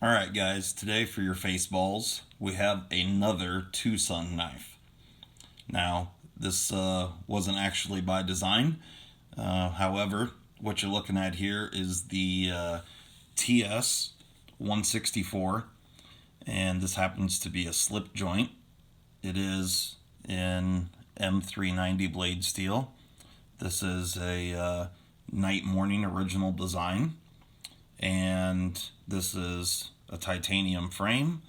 Alright guys, today for your face balls, we have another TwoSun knife. Now, this wasn't actually by design. However, what you're looking at here is the TS 164, and this happens to be a slip joint. It is in M390 blade steel. This is a night morning original design, and this is a titanium frame.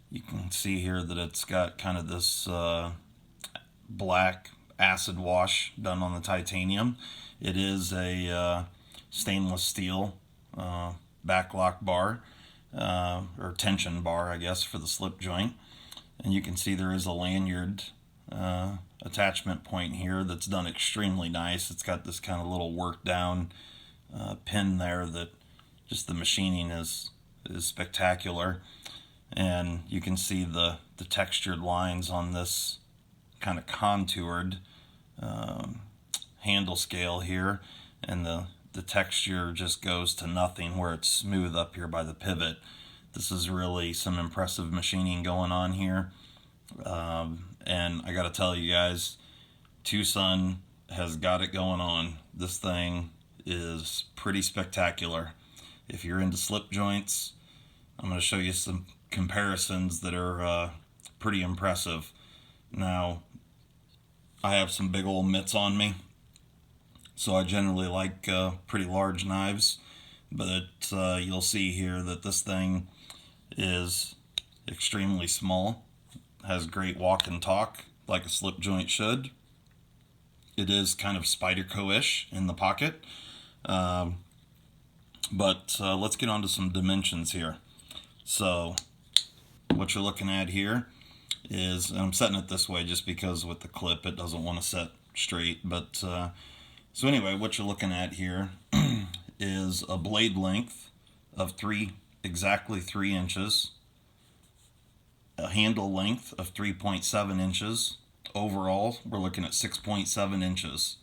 You can see here that it's got kind of this black acid wash done on the titanium. It is a stainless steel backlock bar, or tension bar, I guess, for the slip joint. And you can see there is a lanyard attachment point here that's done extremely nice. It's got this kind of little work down pin there that just the machining is spectacular. And you can see the textured lines on this kind of contoured handle scale here, and the texture just goes to nothing where it's smooth up here by the pivot. This is really some impressive machining going on here. And I gotta tell you guys, TwoSun has got it going on. This thing is pretty spectacular. If you're into slip joints, I'm going to show you some comparisons that are pretty impressive. Now, I have some big old mitts on me, so I generally like pretty large knives, but you'll see here that this thing is extremely small, has great walk and talk like a slip joint should. It is kind of Spyderco-ish in the pocket, but let's get on to some dimensions here. So what you're looking at here is, and I'm setting it this way just because with the clip it doesn't want to set straight, but so anyway, what you're looking at here is a blade length of exactly 3 inches, a handle length of 3.7 inches. Overall, we're looking at 6.7 inches.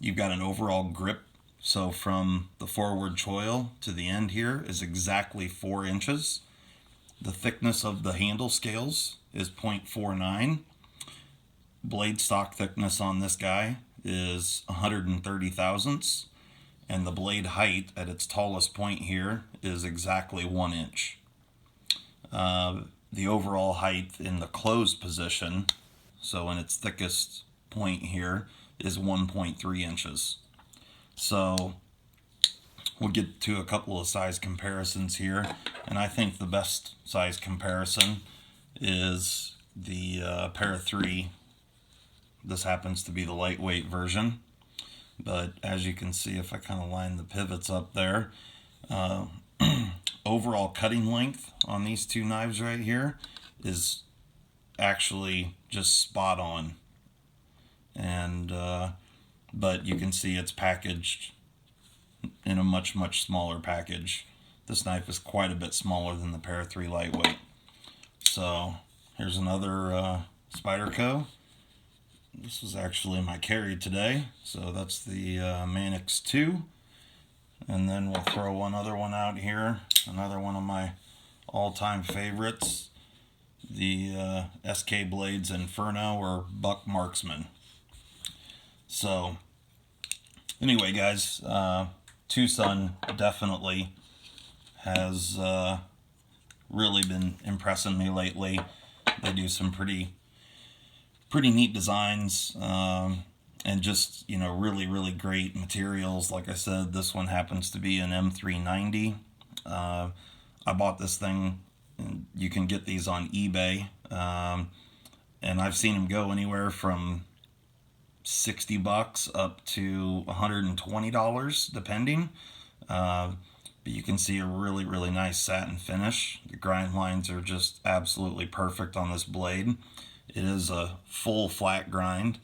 You've got an overall grip, so from the forward choil to the end here is exactly 4 inches. The thickness of the handle scales is 0.49. Blade stock thickness on this guy is 130 thousandths, and the blade height at its tallest point here is exactly 1 inch. The overall height in the closed position, so in its thickest point here, is 1.3 inches. So we'll get to a couple of size comparisons here, and I think the best size comparison is the Para 3. This happens to be the lightweight version, but as you can see, if I kind of line the pivots up there, overall cutting length on these two knives right here is actually just spot on. And but you can see it's packaged in a much smaller package. This knife is quite a bit smaller than the Para 3 lightweight. So here's another Spyderco. This was actually my carry today, so that's the Manix 2. And then we'll throw one other one out here, another one of my all-time favorites, the SK Blades Inferno, or Buck Marksman. So anyway guys, TwoSun definitely has really been impressing me lately. They do some pretty neat designs, and just, you know, really great materials. Like I said, this one happens to be an M390. I bought this thing, and you can get these on eBay, and I've seen them go anywhere from $60 up to $120 depending. But you can see a really nice satin finish. The grind lines are just absolutely perfect on this blade. It is a full flat grind.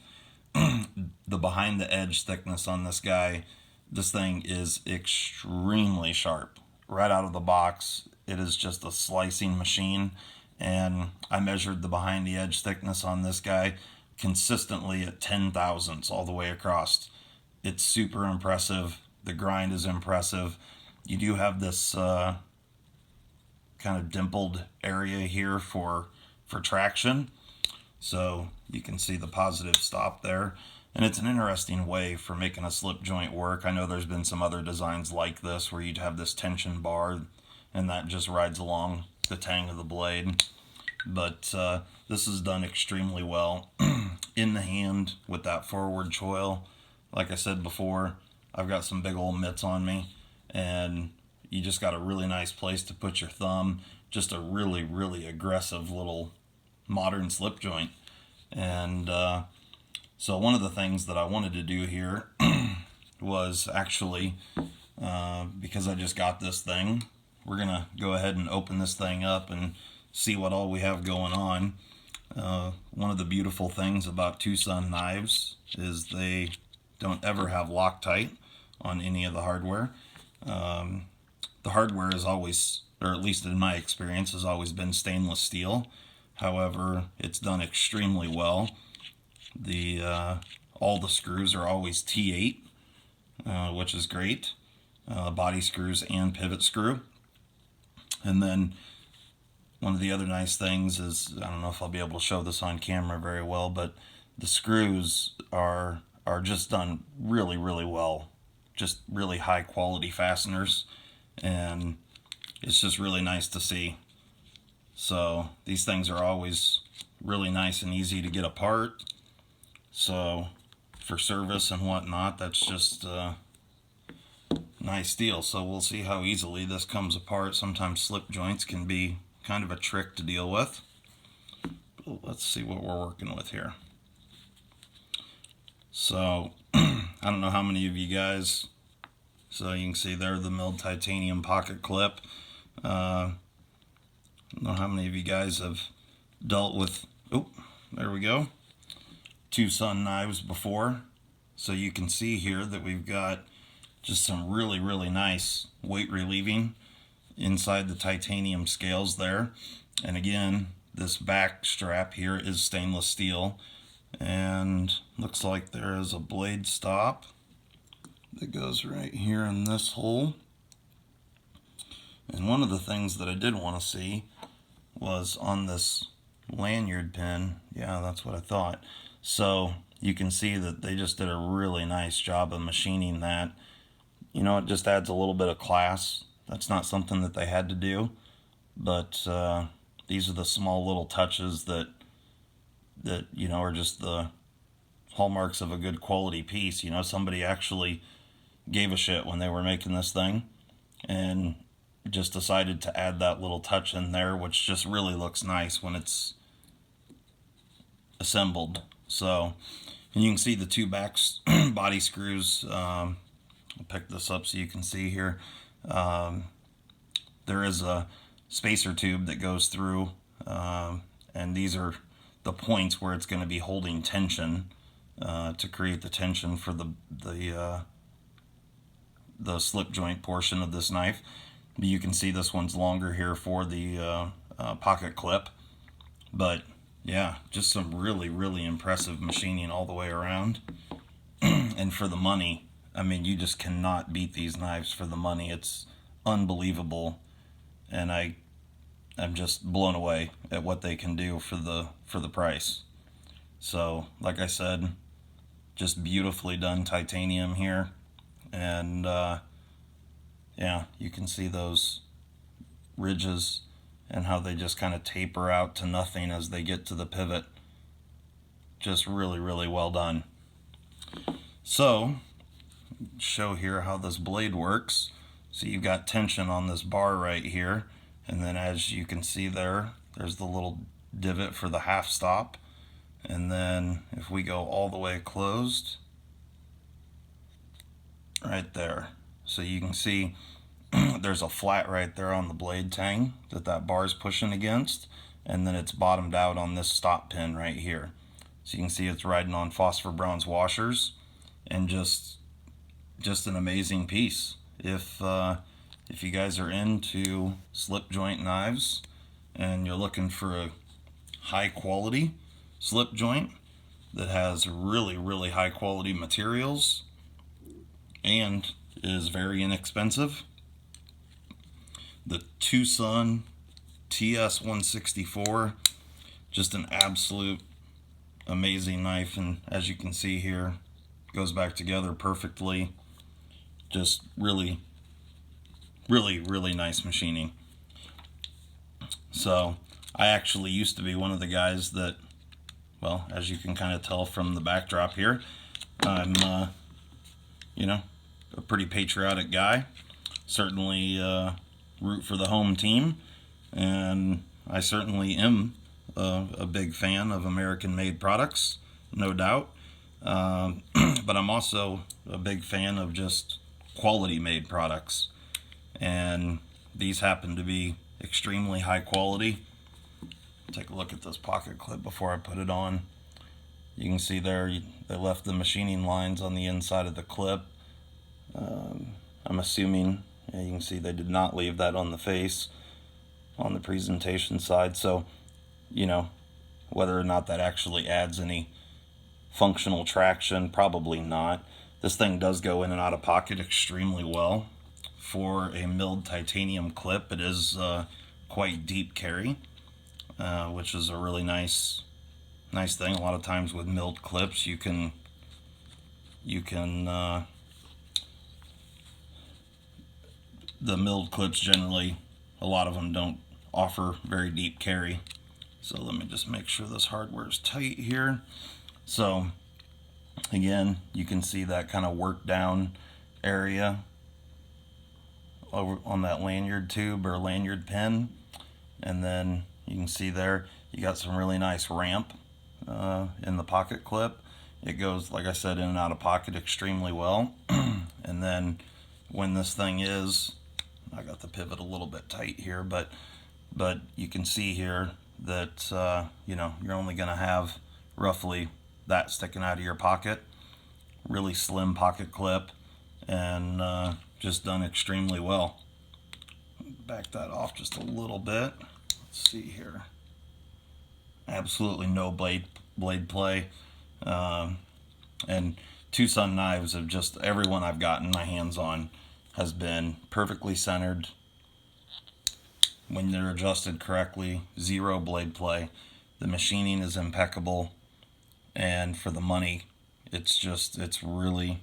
The behind the edge thickness on this guy, this thing is extremely sharp. Right out of the box, it is just a slicing machine. And I measured the behind the edge thickness on this guy consistently at 10 thousandths all the way across. It's super impressive. The grind is impressive. You do have this kind of dimpled area here for traction. So you can see the positive stop there. And it's an interesting way for making a slip joint work. I know there's been some other designs like this where you'd have this tension bar and that just rides along the tang of the blade. But this is done extremely well in the hand with that forward choil. Like I said before, I've got some big old mitts on me, and you just got a really nice place to put your thumb. Just a really, really aggressive little modern slip joint. And so one of the things that I wanted to do here was actually, because I just got this thing, we're going to go ahead and open this thing up and see what all we have going on. One of the beautiful things about TwoSun knives is they don't ever have Loctite on any of the hardware. The hardware is always, or at least in my experience, has always been stainless steel. However, it's done extremely well. All the screws are always T8, which is great. Body screws and pivot screw. And then one of the other nice things is, I don't know if I'll be able to show this on camera very well, but the screws are just done really, really well. Just really high quality fasteners, and it's just really nice to see. So these things are always really nice and easy to get apart. So for service and whatnot, that's just a nice deal. So we'll see how easily this comes apart. Sometimes slip joints can be kind of a trick to deal with. But let's see what we're working with here. So I don't know how many of you guys, so you can see there the milled titanium pocket clip. I don't know how many of you guys have dealt with, oh, there we go, TwoSun knives before. So you can see here that we've got just some really, really nice weight relieving inside the titanium scales there. And again, this back strap here is stainless steel, and looks like there is a blade stop that goes right here in this hole. And one of the things that I did want to see was on this lanyard pin. Yeah, that's what I thought. So you can see that they just did a really nice job of machining that. You know, it just adds a little bit of class. That's not something that they had to do, but these are the small little touches that you know are just the hallmarks of a good quality piece. You know, somebody actually gave a shit when they were making this thing and just decided to add that little touch in there, which just really looks nice when it's assembled. So, and you can see the two back body screws. I'll pick this up so you can see here. There is a spacer tube that goes through, and these are the points where it's going to be holding tension to create the tension for the slip joint portion of this knife. But you can see this one's longer here for the pocket clip. But yeah, just some really, really impressive machining all the way around. And for the money, I mean, you just cannot beat these knives for the money. It's unbelievable, and I'm just blown away at what they can do for the price. So, like I said, just beautifully done titanium here, and yeah, you can see those ridges and how they just kind of taper out to nothing as they get to the pivot. Just really, really well done. So, show here how this blade works. So you've got tension on this bar right here, and then as you can see there's the little divot for the half stop. And then if we go all the way closed, right there, so you can see there's a flat right there on the blade tang that bar is pushing against, and then it's bottomed out on this stop pin right here. So you can see it's riding on phosphor bronze washers, and just an amazing piece. If you guys are into slip joint knives and you're looking for a high quality slip joint that has really, really high quality materials and is very inexpensive, the TwoSun TS164. Just an absolute amazing knife, and as you can see here, goes back together perfectly. Just really nice machining. So I actually used to be one of the guys that, well, as you can kind of tell from the backdrop here, I'm you know, a pretty patriotic guy. Certainly root for the home team, and I certainly am a big fan of American-made products, no doubt. But I'm also a big fan of just quality-made products, and these happen to be extremely high quality. Take a look at this pocket clip before I put it on. You can see there they left the machining lines on the inside of the clip. I'm assuming, yeah, you can see they did not leave that on the face on the presentation side. So, you know, whether or not that actually adds any functional traction, probably not. This thing does go in and out of pocket extremely well. For a milled titanium clip, it is quite deep carry, which is a really nice thing. A lot of times with milled clips, you can the milled clips generally, a lot of them don't offer very deep carry. So let me just make sure this hardware is tight here. So again, you can see that kind of work down area over on that lanyard tube or lanyard pin, and then you can see there you got some really nice ramp in the pocket clip. It goes, like I said, in and out of pocket extremely well. And then when this thing is, I got the pivot a little bit tight here, but you can see here that you know, you're only going to have roughly that sticking out of your pocket. Really slim pocket clip, and just done extremely well. Back that off just a little bit. Let's see here. Absolutely no blade play. And TwoSun knives have just, every one I've gotten my hands on has been perfectly centered. When they're adjusted correctly, zero blade play. The machining is impeccable, and for the money, it's really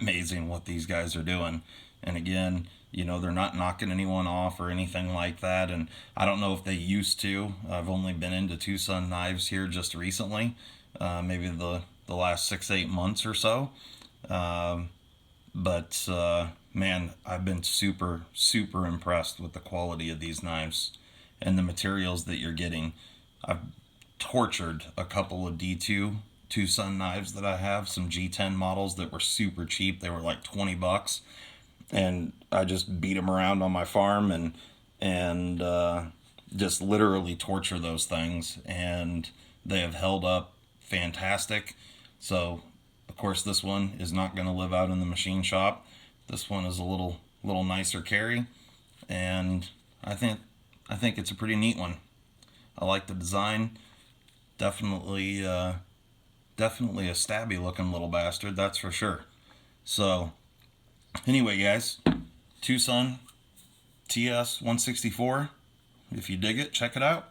amazing what these guys are doing. And again, you know, they're not knocking anyone off or anything like that, and I don't know if they used to. I've only been into TwoSun knives here just recently, maybe the last 6-8 months or so. But man, I've been super impressed with the quality of these knives and the materials that you're getting. I've tortured a couple of D2 TwoSun knives that I have, some G10 models that were super cheap. They were like 20 bucks, and I just beat them around on my farm and just literally torture those things, and they have held up fantastic. So of course this one is not going to live out in the machine shop. This one is a little nicer carry, and I think it's a pretty neat one. I like the design. Definitely a stabby looking little bastard, that's for sure. So anyway, guys, TwoSun TS164. If you dig it, check it out.